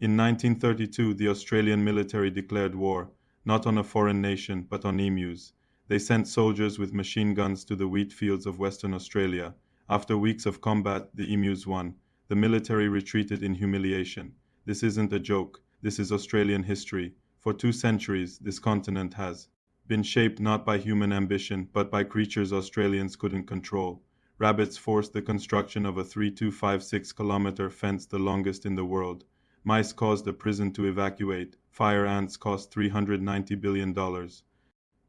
In 1932, the Australian military declared war, not on a foreign nation, but on emus. They sent soldiers with machine guns to the wheat fields of Western Australia. After weeks of combat, the emus won. The military retreated in humiliation. This isn't a joke. This is Australian history. For 2 centuries, this continent has been shaped not by human ambition, but by creatures Australians couldn't control. Rabbits forced the construction of a 3,256-kilometer fence, the longest in the world. Mice caused a prison to evacuate. Fire ants cost $390 billion.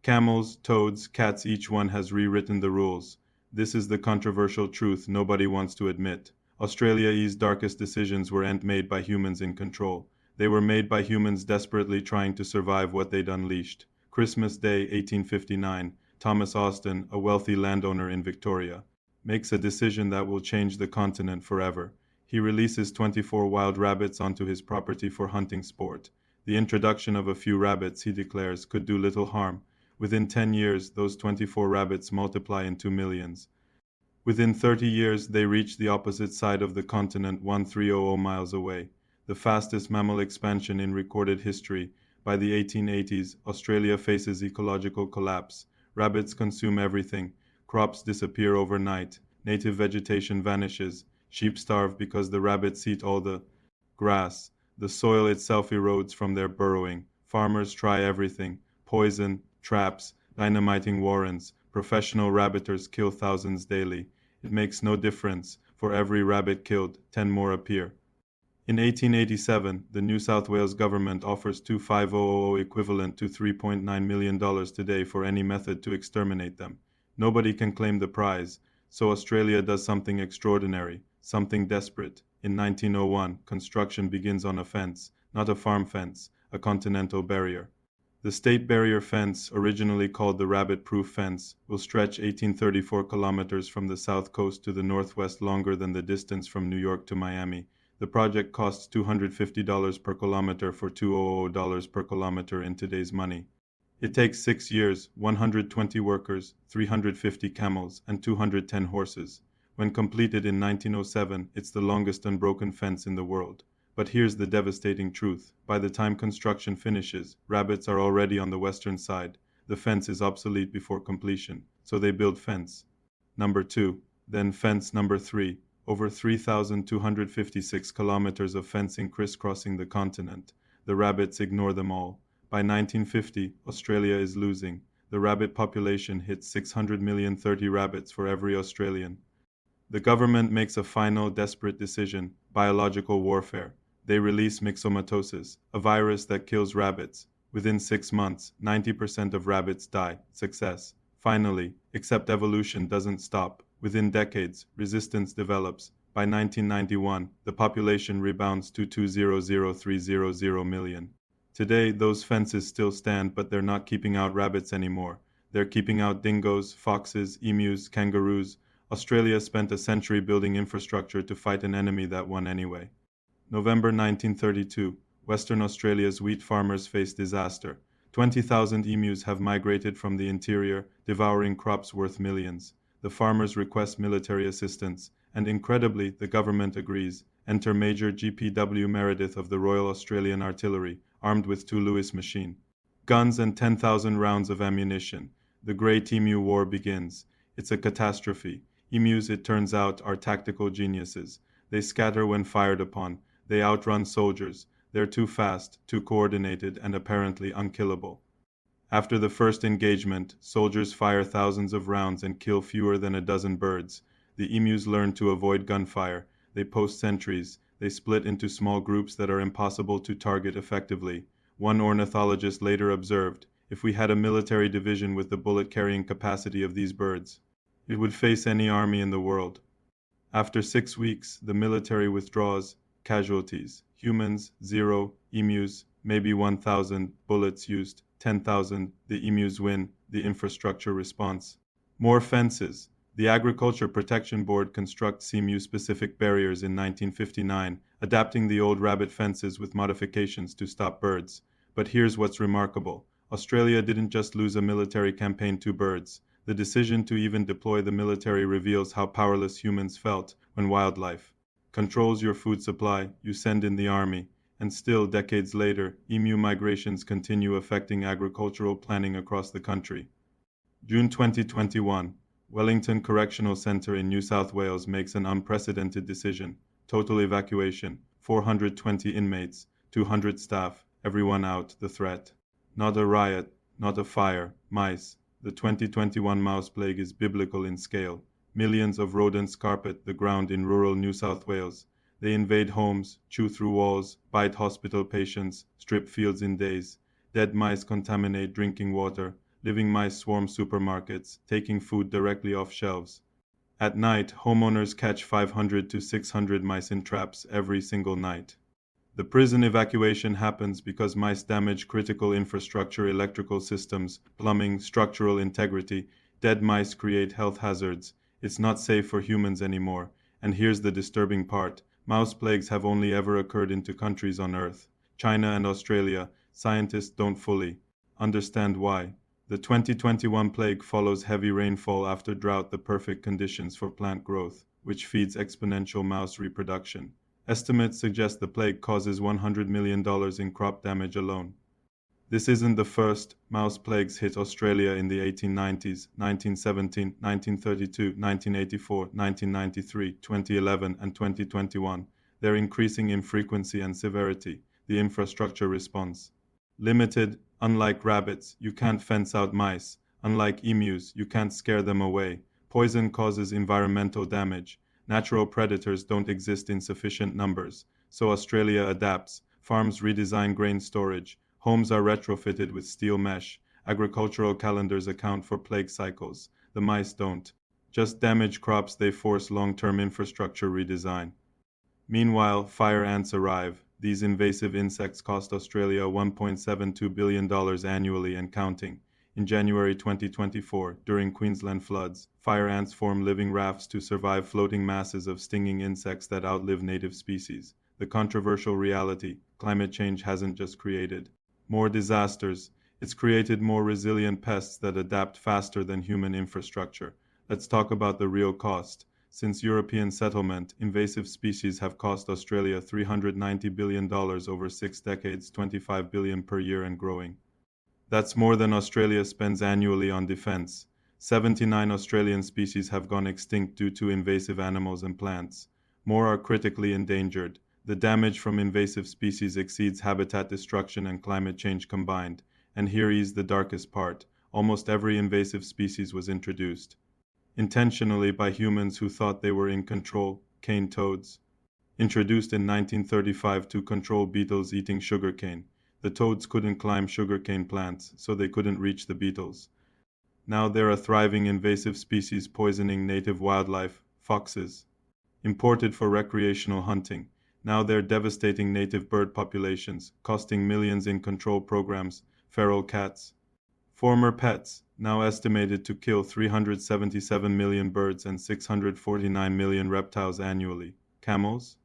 Camels, toads, cats, each one has rewritten the rules. This is the controversial truth nobody wants to admit. Australia's darkest decisions weren't made by humans in control. They were made by humans desperately trying to survive what they'd unleashed. Christmas Day, 1859, Thomas Austin, a wealthy landowner in Victoria, makes a decision that will change the continent forever. He releases 24 wild rabbits onto his property for hunting sport. The introduction of a few rabbits, he declares, could do little harm. Within 10 years, those 24 rabbits multiply into millions. Within 30 years, they reach the opposite side of the continent 1300 miles away. The fastest mammal expansion in recorded history. By the 1880s, Australia faces ecological collapse. Rabbits consume everything. Crops disappear overnight. Native vegetation vanishes. Sheep starve because the rabbits eat all the grass. The soil itself erodes from their burrowing. Farmers try everything: poison, traps, dynamiting warrens. Professional rabbiters kill thousands daily. It makes no difference. For every rabbit killed, 10 more appear. In 1887, the New South Wales government offers $2,500 equivalent to $3.9 million today for any method to exterminate them. Nobody can claim the prize, so Australia does something extraordinary, something desperate. In 1901, construction begins on a fence, not a farm fence, a continental barrier. The State Barrier Fence, originally called the Rabbit-Proof Fence, will stretch 1834 kilometers from the south coast to the northwest, longer than the distance from New York to Miami. The project costs $250 per kilometer for $200 per kilometer in today's money. It takes 6 years, 120 workers, 350 camels, and 210 horses. When completed in 1907, it's the longest unbroken fence in the world. But here's the devastating truth. By the time construction finishes, rabbits are already on the western side. The fence is obsolete before completion, so they build fence number 2, then fence number 3, over 3,256 kilometers of fencing crisscrossing the continent. The rabbits ignore them all. By 1950, Australia is losing. The rabbit population hits 600 million, 30 rabbits for every Australian. The government makes a final, desperate decision: biological warfare. They release myxomatosis, a virus that kills rabbits. Within 6 months, 90% of rabbits die. Success. Finally, except evolution doesn't stop. Within decades, resistance develops. By 1991, the population rebounds to 200,300 million. Today, those fences still stand, but they're not keeping out rabbits anymore. They're keeping out dingoes, foxes, emus, kangaroos. Australia spent a century building infrastructure to fight an enemy that won anyway. November 1932, Western Australia's wheat farmers face disaster. 20,000 emus have migrated from the interior, devouring crops worth millions. The farmers request military assistance, and incredibly, the government agrees. Enter Major G.P.W. Meredith of the Royal Australian Artillery, armed with 2 Lewis machine guns and 10,000 rounds of ammunition. The Great Emu War begins. It's a catastrophe. Emus, it turns out, are tactical geniuses. They scatter when fired upon. They outrun soldiers. They're too fast, too coordinated, and apparently unkillable. After the first engagement, soldiers fire thousands of rounds and kill fewer than a dozen birds. The emus learn to avoid gunfire. They post sentries. They split into small groups that are impossible to target effectively. One ornithologist later observed, "If we had a military division with the bullet-carrying capacity of these birds, it would face any army in the world." After 6 weeks, the military withdraws. Casualties: humans, 0, emus, maybe 1,000, bullets used, 10,000, the emus win, the infrastructure response. More fences. The Agriculture Protection Board constructs emu-specific barriers in 1959, adapting the old rabbit fences with modifications to stop birds. But here's what's remarkable. Australia didn't just lose a military campaign to birds. The decision to even deploy the military reveals how powerless humans felt when wildlife controls your food supply. You send in the army, And still, decades later, emu migrations continue affecting agricultural planning across the country. June 2021, Wellington Correctional Centre in New South Wales makes an unprecedented decision. Total evacuation, 420 inmates, 200 staff, everyone out, the threat. Not a riot, not a fire, mice. The 2021 mouse plague is biblical in scale. Millions of rodents carpet the ground in rural New South Wales. They invade homes, chew through walls, bite hospital patients, strip fields in days. Dead mice contaminate drinking water. Living mice swarm supermarkets, taking food directly off shelves. At night, homeowners catch 500 to 600 mice in traps every single night. The prison evacuation happens because mice damage critical infrastructure, electrical systems, plumbing, structural integrity. Dead mice create health hazards. It's not safe for humans anymore. And here's the disturbing part. Mouse plagues have only ever occurred in two countries on Earth, China and Australia. Scientists don't fully understand why. The 2021 plague follows heavy rainfall after drought, the perfect conditions for plant growth, which feeds exponential mouse reproduction. Estimates suggest the plague causes $100 million in crop damage alone. This isn't the first. Mouse plagues hit Australia in the 1890s, 1917, 1932, 1984, 1993, 2011, and 2021. They're increasing in frequency and severity. The infrastructure response. Limited. Unlike rabbits, you can't fence out mice. Unlike emus, you can't scare them away. Poison causes environmental damage. Natural predators don't exist in sufficient numbers. So Australia adapts. Farms redesign grain storage. Homes are retrofitted with steel mesh. Agricultural calendars account for plague cycles. The mice don't. Just damage crops, they force long-term infrastructure redesign. Meanwhile, fire ants arrive. These invasive insects cost Australia $1.72 billion annually and counting. In January 2024, during Queensland floods, fire ants form living rafts to survive floating masses of stinging insects that outlive native species. The controversial reality: climate change hasn't just created more disasters, it's created more resilient pests that adapt faster than human infrastructure. Let's talk about the real cost. Since European settlement, invasive species have cost Australia $390 billion over 6 decades, $25 billion per year and growing. That's more than Australia spends annually on defense. 79 Australian species have gone extinct due to invasive animals and plants. More are critically endangered. The damage from invasive species exceeds habitat destruction and climate change combined. And here is the darkest part. Almost every invasive species was introduced intentionally by humans who thought they were in control. Cane toads. Introduced in 1935 to control beetles eating sugarcane. The toads couldn't climb sugarcane plants, so they couldn't reach the beetles. Now there are thriving invasive species poisoning native wildlife, foxes. Imported for recreational hunting. Now they're devastating native bird populations, costing millions in control programs. Feral cats. Former pets, now estimated to kill 377 million birds and 649 million reptiles annually. Camels?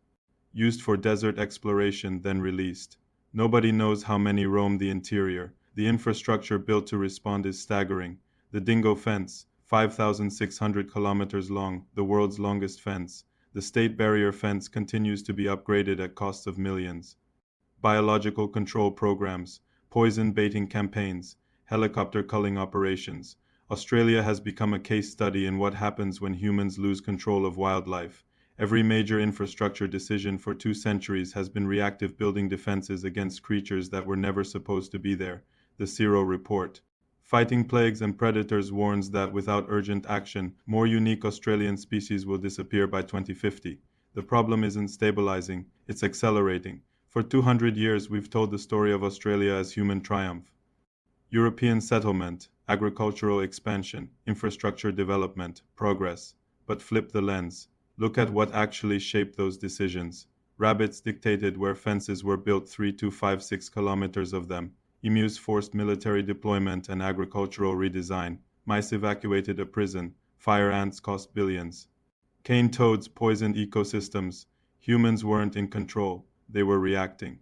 Used for desert exploration, then released. Nobody knows how many roam the interior. The infrastructure built to respond is staggering. The dingo fence, 5,600 kilometers long, the world's longest fence. The state barrier fence continues to be upgraded at costs of millions. Biological control programs, poison baiting campaigns, helicopter culling operations. Australia has become a case study in what happens when humans lose control of wildlife. Every major infrastructure decision for 2 centuries has been reactive, building defenses against creatures that were never supposed to be there. The Zero Report. Fighting plagues and predators warns that without urgent action, more unique Australian species will disappear by 2050. The problem isn't stabilizing, it's accelerating. For 200 years, we've told the story of Australia as human triumph. European settlement, agricultural expansion, infrastructure development, progress. But flip the lens. Look at what actually shaped those decisions. Rabbits dictated where fences were built, 3 to 6 kilometers of them. Emus forced military deployment and agricultural redesign. Mice evacuated a prison. Fire ants cost billions. Cane toads poisoned ecosystems. Humans weren't in control, they were reacting.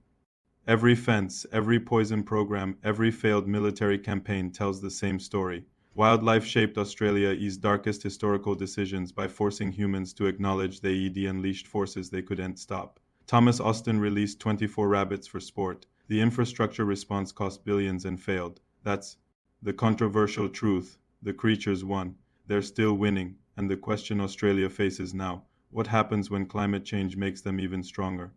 Every fence, every poison program, every failed military campaign tells the same story. Wildlife shaped Australia's darkest historical decisions by forcing humans to acknowledge they unleashed forces they couldn't stop. Thomas Austin released 24 rabbits for sport. The infrastructure response cost billions and failed. That's the controversial truth. The creatures won. They're still winning. And the question Australia faces now: what happens when climate change makes them even stronger?